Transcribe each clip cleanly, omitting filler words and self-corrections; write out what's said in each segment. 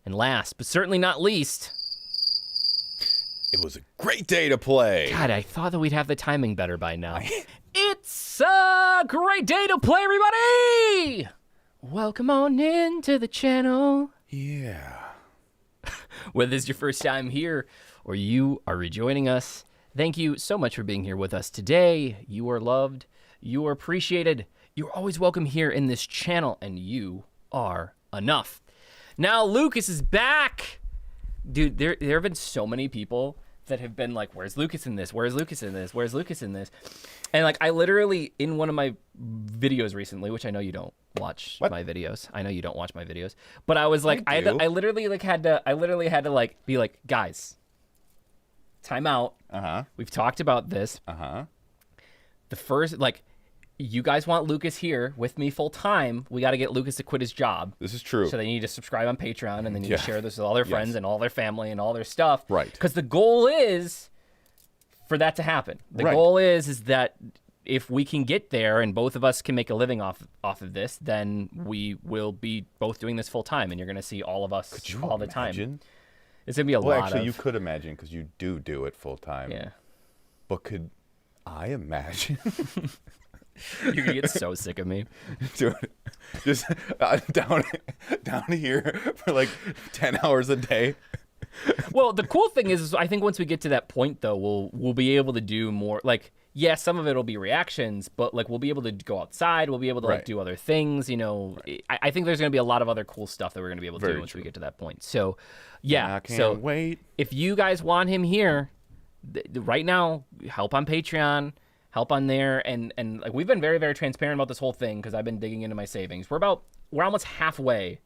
And last, but certainly not least... It was a great day to play. God, I thought that we'd have the timing better by now. It's a great day to play, everybody! Welcome on into the channel. Yeah. Whether this is your first time here or you are rejoining us, thank you so much for being here with us today. You are loved. You are appreciated. You're always welcome here in this channel, and you are enough. Now, Lucas is back. Dude, there have been so many people that have been like, where's Lucas in this? Where's Lucas in this? Where's Lucas in this? And like, I literally, in one of my videos recently, which I know you don't watch my videos. I know you don't watch my videos. But I was like, I literally had to like, be like, guys, time out. We've talked about this. The first, like, you guys want Lucas here with me full time. We got to get Lucas to quit his job. This is true. So they need to subscribe on Patreon, and then you need to share this with all their friends and all their family and all their stuff. Right. Because the goal is for that to happen. The goal is that if we can get there and both of us can make a living off of this, then we will be both doing this full time, and you're going to see all of us all the time. It's going to be a lot of... Well, actually, you could imagine because you do it full time. Yeah. But could I imagine... You're gonna get so sick of me. Dude, just down here for like 10 hours a day. Well, the cool thing is I think once we get to that point, though, we'll be able to do more. Like, yeah, some of it will be reactions, but like we'll be able to go outside. We'll be able to like do other things. You know, I think there's gonna be a lot of other cool stuff that we're gonna be able to do once we get to that point. So, yeah. I can't wait. If you guys want him here, right now, help on Patreon. Help on there, and like we've been very, very transparent about this whole thing because I've been digging into my savings. We're almost halfway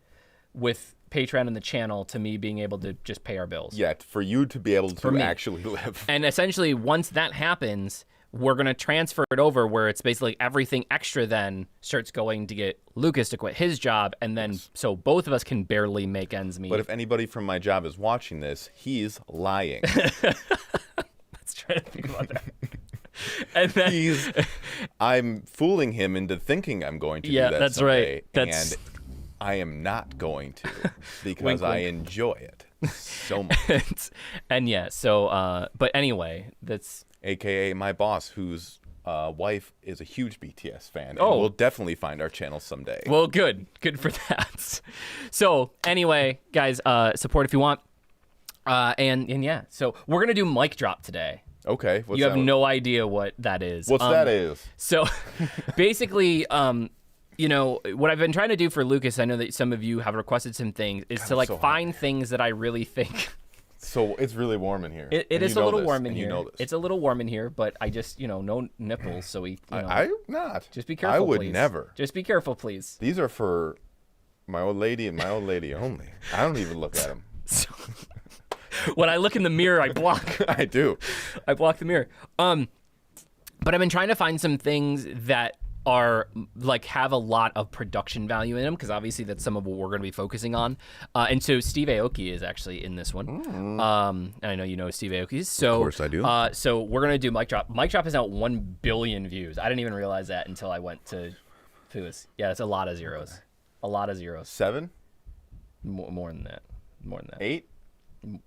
with Patreon and the channel to me being able to just pay our bills. Yeah, for you to be able to actually live. And essentially, once that happens, we're gonna transfer it over where it's basically everything extra then starts going to get Lucas to quit his job, and then so both of us can barely make ends meet. But if anybody from my job is watching this, he's lying. Let's try to think about that. And then, I'm fooling him into thinking I'm going to do that that's someday, right. And I am not going to because wink, I wink. enjoy it so much. And yeah, so but anyway, that's AKA my boss, whose wife is a huge BTS fan. And Oh, will definitely find our channel someday. Well, good for that. So anyway, guys, support if you want, and yeah, so we're gonna do mic drop today. Okay. You have no idea what that is. What's that is? So basically, you know, what I've been trying to do for Lucas, I know that some of you have requested some things, is to like find things that I really think. So it's really warm in here. It is a little warm in here. You know this. It's a little warm in here, but I just, you know, no nipples, so we. You know, I'm not. Just be careful, I would please. never. Just be careful, please. These are for my old lady and my old lady only. I don't even look at them. When I look in the mirror, I block. I do. I block the mirror. But I've been trying to find some things that are like have a lot of production value in them because obviously that's some of what we're going to be focusing on. And so Steve Aoki is actually in this one. And I know you know Steve Aoki. So, of course I do. So we're going to do mic drop. Mic drop is now 1 billion views. I didn't even realize that until I went to this. Yeah, that's a lot of zeros. Okay. A lot of zeros. 7? More than that. More than that. 8?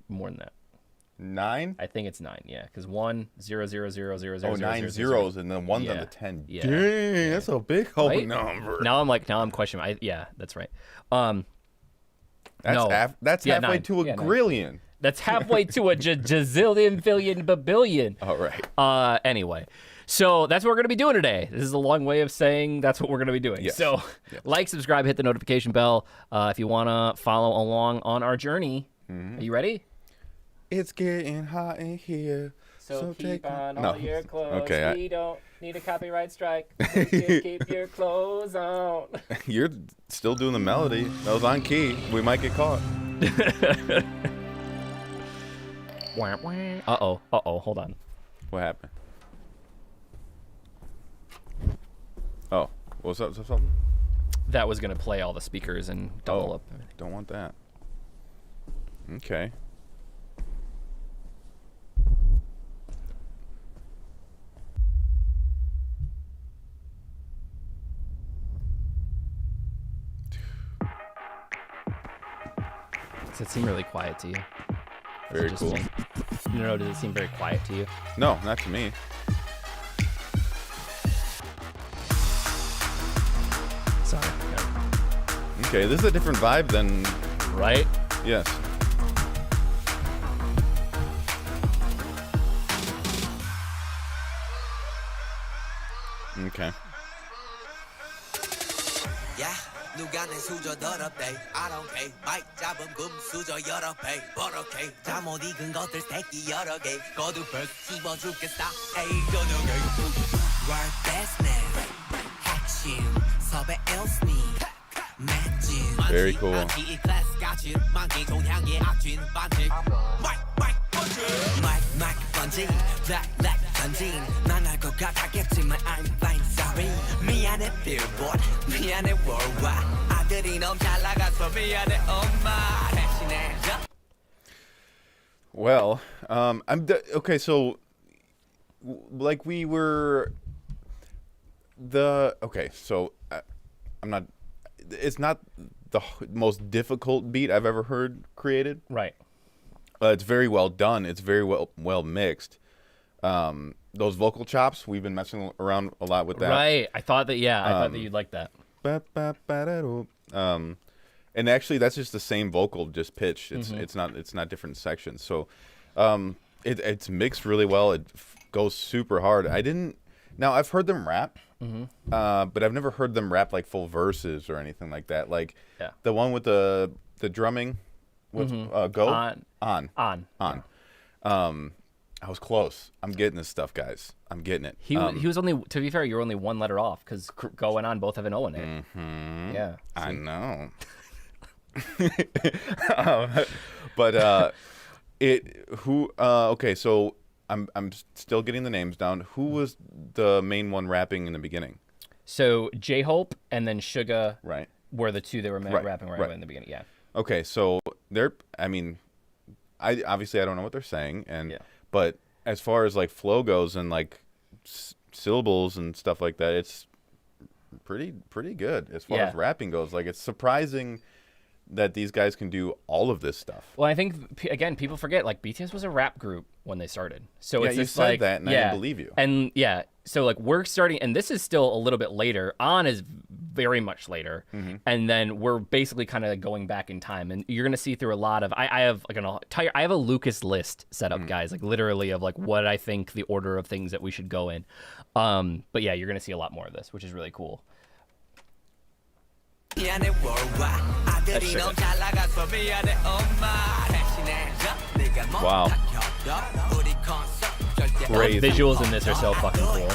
More than that. 9? I think it's 9, yeah, because 1 0 0 0 0 0. Oh, 9 zeros and then 1's on the 10. Yeah. Dang, that's a big whole right? number. Now I'm questioning. Yeah, that's right. That's no. That's halfway 9. to a grillion. That's halfway to a jazillion, billion, babillion. All right. Anyway, so that's what we're going to be doing today. This is a long way of saying that's what we're going to be doing. Yes. So like, subscribe, hit the notification bell if you want to follow along on our journey. Are you ready? It's getting hot in here. So keep on all your clothes. Okay, we don't need a copyright strike. Keep your clothes on. You're still doing the melody. That was on key. We might get caught. Uh-oh. Hold on. What happened? Oh, what's up? Something? That was going to play all the speakers and double up. Don't want that. Okay. Does it seem really quiet to you? Very cool. No, does it seem very quiet to you? No, not to me. Sorry. Okay, this is a different vibe than... Right? Yes. Okay. Yeah, 누가 내 수저 더럽대 I don't care 마이크 잡은 금 수저 여러 배 버럭해 잠못 익은 것들 새끼 여러 개 거두벌 씹어 죽겠다 에이 저녁에 World business 핵심 섭외 els니 맷진 Very cool. 이 클래스 같이 만기 종향의 악진 반칙 마이크 번지 black 전진 난 알 것 같았겠지만 I'm fine sorry 미안해 billboard 미안해 worldwide 아들이 너무 잘 나가서 미안해 엄마 대신해 Well, okay, so like we were I'm not, it's not the most difficult beat I've ever heard created. Right. It's very well done. It's very well mixed. Those vocal chops, we've been messing around a lot with that. Right. I thought that you'd like that. And actually, that's just the same vocal, just pitched. It's not different sections. So, it's mixed really well. It goes super hard. Now I've heard them rap, but I've never heard them rap like full verses or anything like that. Like the one with the drumming. What's go on. I was close. I'm getting this stuff, guys. I'm getting it. He was only, to be fair, you're only one letter off because go and on both have an O in it. Yeah. I know. But okay, so I'm still getting the names down. Who was the main one rapping in the beginning? So J-Hope and then Suga Right. were the two that were rapping right away in the beginning. Yeah. Okay, so I obviously I don't know what they're saying, but as far as like flow goes and like syllables and stuff like that, it's pretty good as far as rapping goes. Like it's surprising that these guys can do all of this stuff. Well, I think again, people forget like BTS was a rap group when they started. So it's you just said like that, and I didn't believe you. And so like we're starting, and this is still a little bit later. On is very much later, and then we're basically kind of going back in time. And you're gonna see through a lot of. I have like I have a Lucas list set up, guys, like literally of like what I think the order of things that we should go in. But yeah, you're gonna see a lot more of this, which is really cool. Wow. Crazy. The visuals in this are so fucking cool.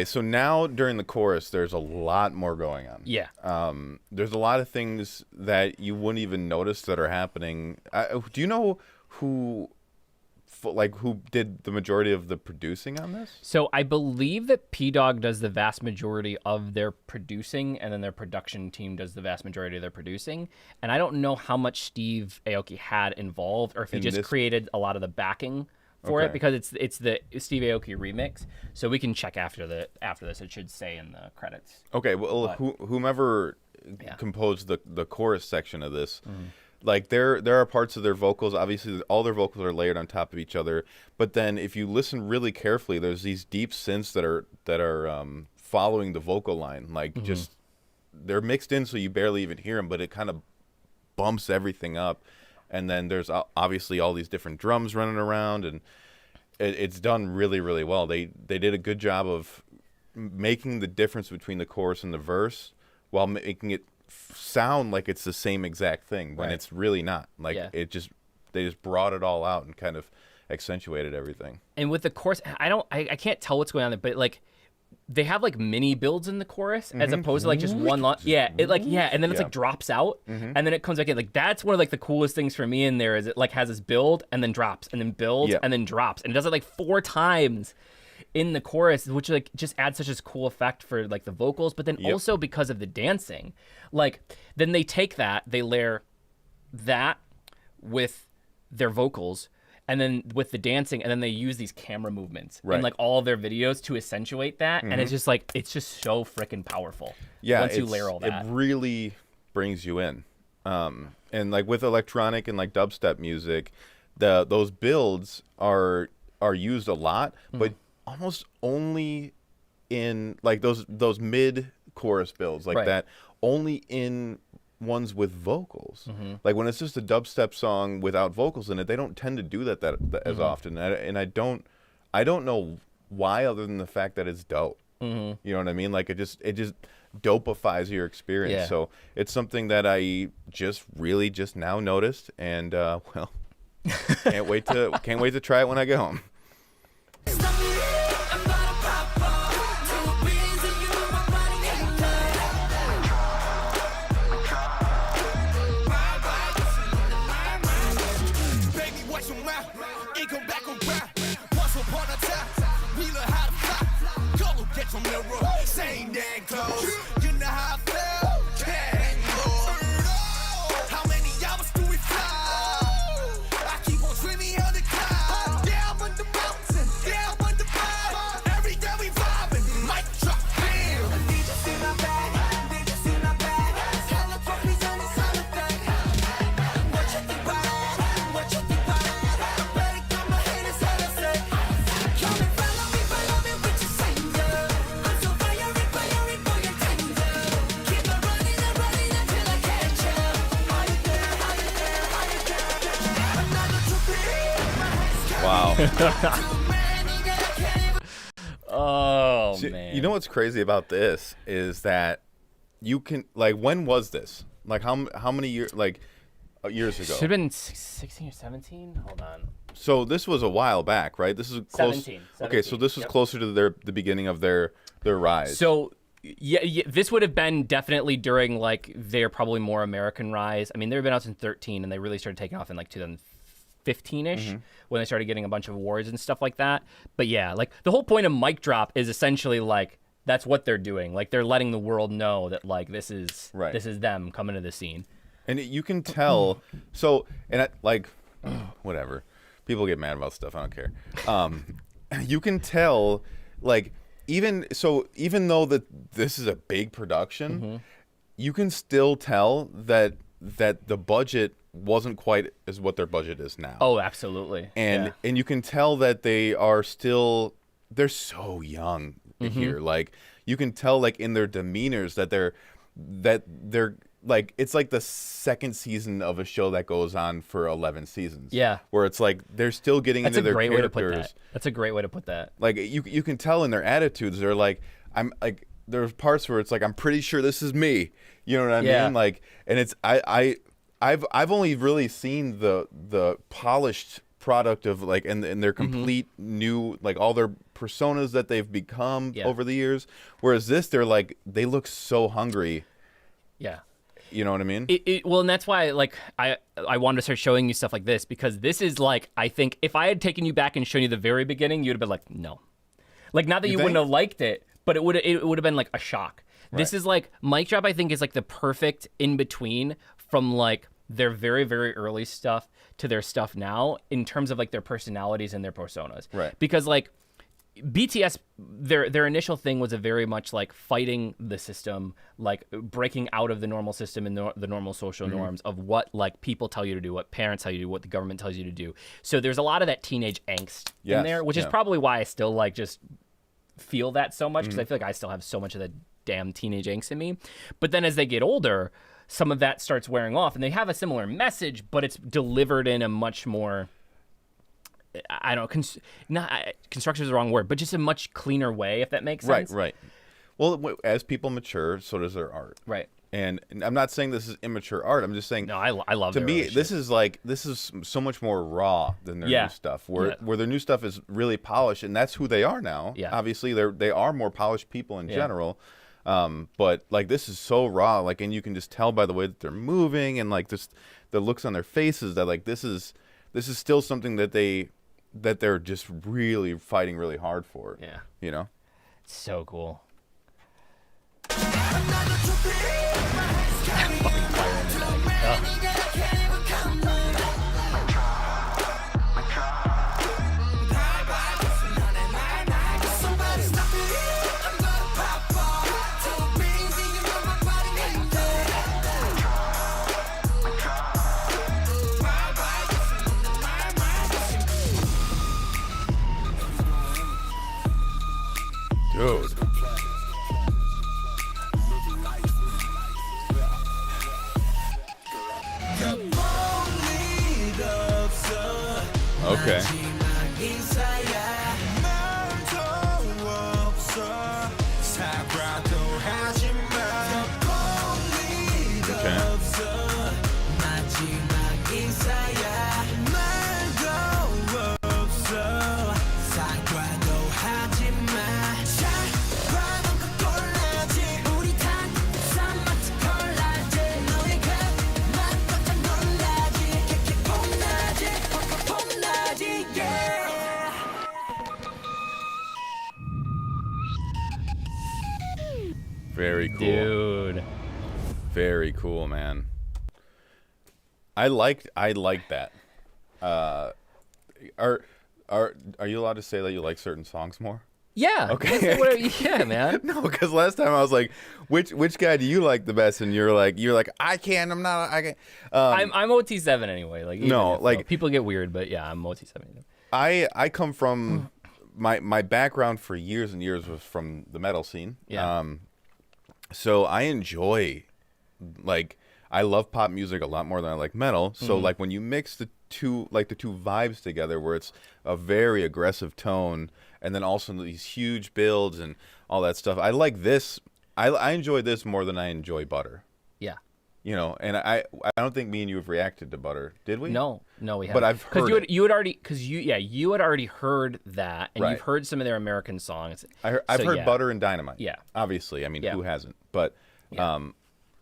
So now during the chorus, there's a lot more going on. Yeah. There's a lot of things that you wouldn't even notice that are happening. Do you know who did the majority of the producing on this? So I believe that P-Dog does the vast majority of their producing, and then their production team does the vast majority of their producing. And I don't know how much Steve Aoki had involved, or if he just created a lot of the backing for it, because it's the Steve Aoki remix. So we can check after this. It should say in the credits. Okay, well, whomever composed the chorus section of this, like there are parts of their vocals. Obviously, all their vocals are layered on top of each other. But then, if you listen really carefully, there's these deep synths that are following the vocal line. Like just they're mixed in, so you barely even hear them. But it kind of bumps everything up. And then there's obviously all these different drums running around, and it's done really, really well. They did a good job of making the difference between the chorus and the verse while making it sound like it's the same exact thing when it's really not. Like they just brought it all out and kind of accentuated everything. And with the chorus, I can't tell what's going on there, but like they have like mini builds in the chorus as opposed to like just one line. Yeah, and then it's like drops out and then it comes back in. Like that's one of like the coolest things for me in there is it like has this build and then drops and then builds and then drops and it does it like 4 times in the chorus, which like just adds such a cool effect for like the vocals, but then also because of the dancing. Like then they take that, they layer that with their vocals and then with the dancing, and then they use these camera movements in like all of their videos to accentuate that, and it's just like it's just so freaking powerful. Yeah, once you layer all that, it really brings you in. And like with electronic and like dubstep music, those builds are used a lot, but almost only in like those mid chorus builds like that, only in ones with vocals. Like when it's just a dubstep song without vocals in it, they don't tend to do that as often. And I don't know why, other than the fact that it's dope. You know what I mean? Like it just dopifies your experience. So it's something that I just really just now noticed, and well, can't wait to try it when I get home. Same damn clothes. You know how I feel? Can't how many hours do we fly? I keep on dreaming on the cloud. Down on the mountain, down on the vibe. Every day we vibing, mic drop, bam. Did you see my bag? Did you see my bag? Hella trophies on this holiday. What you think about it? What you think about it? I better get my haters out of sight. Come and follow me with your singer. I'm so fiery for your tender. Keep it running until I catch ya. Are you there? Are you there? Are you there? Another trophy. Wow. Too many that I can't even. oh See, man, you know what's crazy about this is that you can like, when was this? Like how many years? Like years ago. should have been 16 or 17. Hold on, So this was a while back, right? This is close. 17. Okay, so this was Yep. closer to the beginning of their rise. So yeah, this would have been definitely during like their probably more American rise. I mean, they've been out since 13, and they really started taking off in like 2015-ish when they started getting a bunch of awards and stuff like that. But yeah, like the whole point of Mic Drop is essentially like that's what they're doing. Like they're letting the world know that like this is them coming to the scene. And you can tell. So and like whatever, people get mad about stuff. I don't care. You can tell, like even though that this is a big production, you can still tell that the budget wasn't quite as what their budget is now. Oh, absolutely. And you can tell that they're so young here. Like you can tell like in their demeanors that they're like, it's like the second season of a show that goes on for 11 seasons. Yeah. Where it's like they're still getting That's into a their great way to put characters. that. That's a great way to put that. Like you can tell in their attitudes, they're like, I'm like, there's parts where it's like, I'm pretty sure this is me. You know what I mean? Like, and it's I've only really seen the polished product of like and their complete new, like all their personas that they've become over the years. Whereas this, they're like, they look so hungry. Yeah. You know what I mean? Well, and that's why like I wanted to start showing you stuff like this, because this is like, I think if I had taken you back and shown you the very beginning, you'd have been like, no. Like, not that you wouldn't have liked it, but it would have been like a shock. Right. This is like, Mic Drop, I think, is like the perfect in between from like their very, very early stuff to their stuff now in terms of like their personalities and their personas. Right. Because like BTS, their initial thing was a very much like fighting the system, like breaking out of the normal system and the normal social norms of what like people tell you to do, what parents tell you to do, what the government tells you to do. So there's a lot of that teenage angst in there, which is probably why I still like just feel that so much, because I feel like I still have so much of the damn teenage angst in me. But then as they get older, some of that starts wearing off, and they have a similar message, but it's delivered in a much more, I don't know, construction is the wrong word, but just a much cleaner way, if that makes sense. Right. Well, as people mature, so does their art. Right. And I'm not saying this is immature art. I'm just saying, No, I love to their me, early this shit. is so much more raw than their new stuff. Where their new stuff is really polished, and that's who they are now. Yeah. Obviously, they are more polished people in general. But like this is so raw, like, and you can just tell by the way that they're moving and like just the looks on their faces that like this is still something that they're just really fighting really hard for. Yeah. You know? So cool. Dude. Okay. Very cool. Dude. Very cool, man. I like that. Are you allowed to say that you like certain songs more? Yeah. Okay. Yeah, man. No, because last time I was like, which guy do you like the best? And you're like, I can't. I'm OT7 anyway. Like No, like people get weird, but yeah, I'm OT7. I come from my background for years and years was from the metal scene. Yeah. So I enjoy, like, I love pop music a lot more than I like metal. So like when you mix the two vibes together, where it's a very aggressive tone and then also these huge builds and all that stuff, I like this. I enjoy this more than I enjoy Butter. Yeah. You know, and I don't think me and you have reacted to Butter, did we? No, we haven't. But I've heard you had already heard that, and Right. you've heard some of their American songs. I've heard Butter and Dynamite. Yeah. Obviously, I mean, Yeah. who hasn't? But Yeah.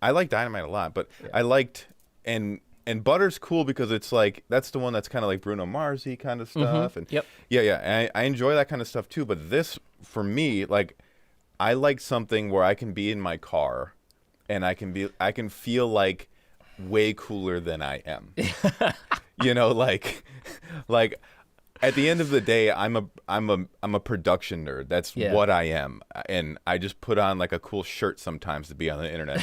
I like Dynamite a lot. But I liked and Butter's cool because it's like that's the one that's kind of like Bruno Mars-y kind of stuff. And Yep. Yeah. I enjoy that kind of stuff too. But this, for me, like, I like something where I can be in my car, and I can feel like way cooler than I am. You know, like at the end of the day, I'm a production nerd. That's what I am, and I just put on like a cool shirt sometimes to be on the internet.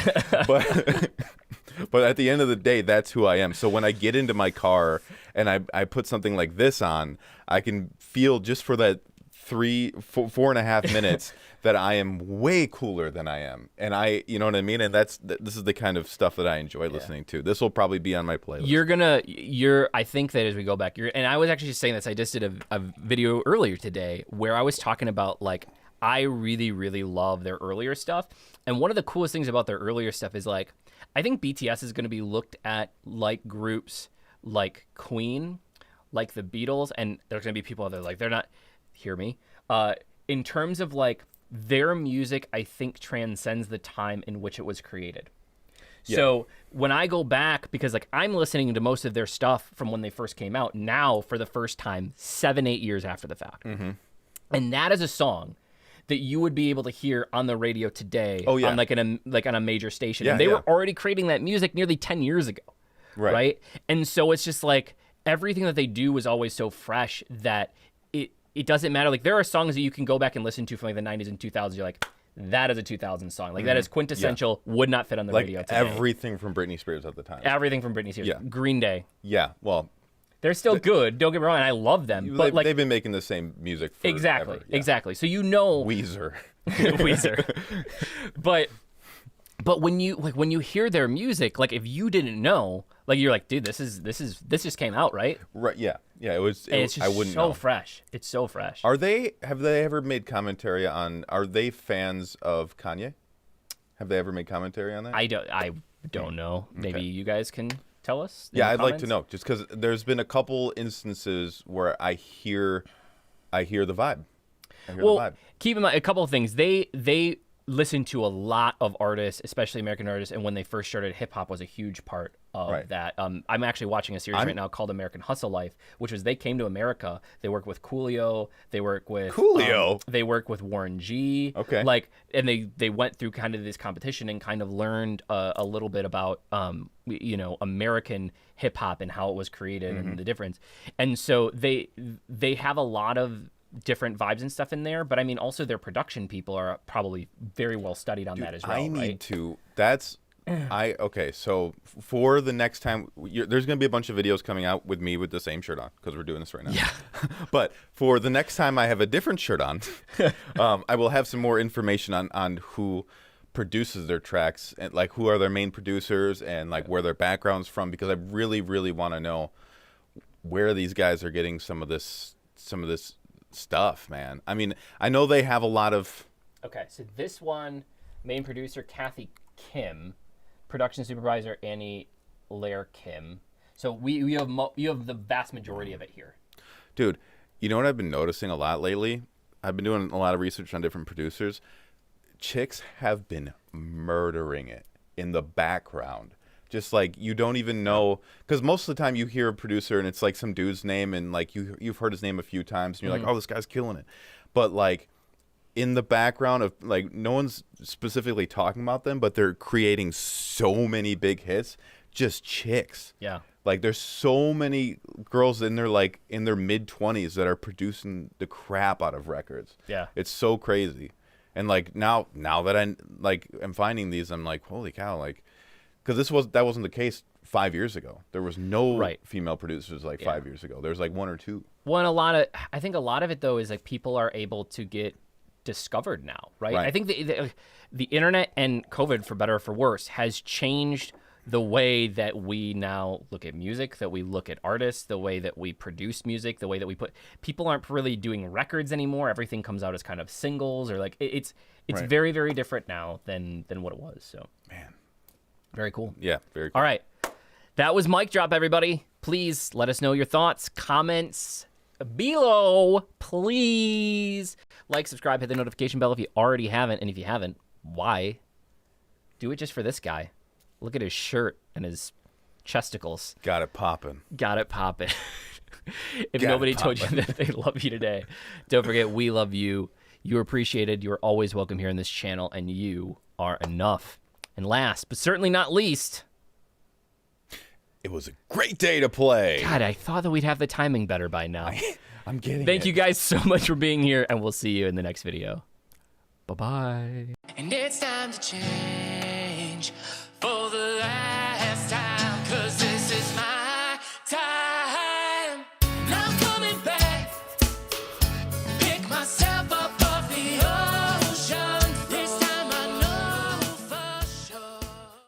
But at the end of the day, that's who I am. So when I get into my car and I put something like this on, I can feel just for that 4.5 minutes that I am way cooler than I am, and you know what I mean. And this is the kind of stuff that I enjoy listening to. This will probably be on my playlist. I think that as we go back, and I was actually saying this. I just did a video earlier today where I was talking about like I really, really love their earlier stuff, and one of the coolest things about their earlier stuff is like I think BTS is going to be looked at like groups like Queen, like the Beatles, and there's going to be people out there like they're not. Hear me. In terms of like their music, I think transcends the time in which it was created. Yeah. So when I go back, because like I'm listening to most of their stuff from when they first came out now for the first time 7-8 years after the fact, and that is a song that you would be able to hear on the radio today. Oh, yeah. On on a major station. Yeah, and they were already creating that music nearly 10 years ago. Right. And so it's just like everything that they do was always so fresh that it doesn't matter. Like there are songs that you can go back and listen to from like the 90s and 2000s. You're like, that is a 2000 song. Like that is quintessential. Yeah. Would not fit on the radio today. Everything from Britney Spears at the time. Everything from Britney Spears. Yeah. Green Day. Yeah. Well, they're still good. Don't get me wrong. And I love them. But like they've been making the same music forever. Exactly. Yeah. Exactly. So you know Weezer. But when you hear their music, like if you didn't know, like you're like, dude, this just came out, right? Right. Yeah. Yeah. It's just I wouldn't so know. fresh. It's so fresh. Have they ever made commentary on? Are they fans of Kanye? Have they ever made commentary on that? I don't know. Maybe you guys can tell us. Yeah, I'd like to know, just because there's been a couple instances where I hear the vibe. I hear the vibe. Keep in mind a couple of things. They listen to a lot of artists, especially American artists, and when they first started, hip hop was a huge part of that. I'm actually watching a series right now called American Hustle Life, which was they came to America. They work with Coolio. They work with they work with Warren G. Okay. Like, and they went through kind of this competition and kind of learned a little bit about American hip hop and how it was created and the difference. And so they have a lot of different vibes and stuff in there, but I mean also their production people are probably very well studied on that as well. I need to. Okay, so for the next time, there's going to be a bunch of videos coming out with me with the same shirt on because we're doing this right now. Yeah. But for the next time I have a different shirt on, I will have some more information on who produces their tracks and like who are their main producers and like where their background's from, because I really, really want to know where these guys are getting some of this stuff, man. I mean, I know they have a lot of. Okay, so this one, main producer Kathy Kim, production supervisor Annie Lair Kim. So you have the vast majority of it here. Dude, you know what I've been noticing a lot lately? I've been doing a lot of research on different producers. Chicks have been murdering it in the background. Just like you don't even know, because most of the time you hear a producer and it's like some dude's name and like you've heard his name a few times and you're like, oh, this guy's killing it. But like in the background of like no one's specifically talking about them, but they're creating so many big hits. Just chicks. Yeah. Like there's so many girls in their mid-20s that are producing the crap out of records. Yeah. It's so crazy. And like now that I'm finding these, I'm like, holy cow, like. Because that wasn't the case 5 years ago. There was no female producers 5 years ago. There's like one or two. Well, I think a lot of it though is like people are able to get discovered now, right? I think the internet and COVID, for better or for worse, has changed the way that we now look at music, that we look at artists, the way that we produce music, the way that we people aren't really doing records anymore. Everything comes out as kind of singles or like it's very, very different now than what it was. So man. Very cool. Yeah, very cool. All right. That was Mic Drop, everybody. Please let us know your thoughts, comments below. Please like, subscribe, hit the notification bell if you already haven't. And if you haven't, why? Do it just for this guy. Look at his shirt and his chesticles. Got it popping. Got it popping. If nobody told you that they love you today, don't forget we love you. You're appreciated. You're always welcome here in this channel, and you are enough. And last, but certainly not least, it was a great day to play. God, I thought that we'd have the timing better by now. I'm getting Thank you guys so much for being here, and we'll see you in the next video. Bye-bye. And it's time to change.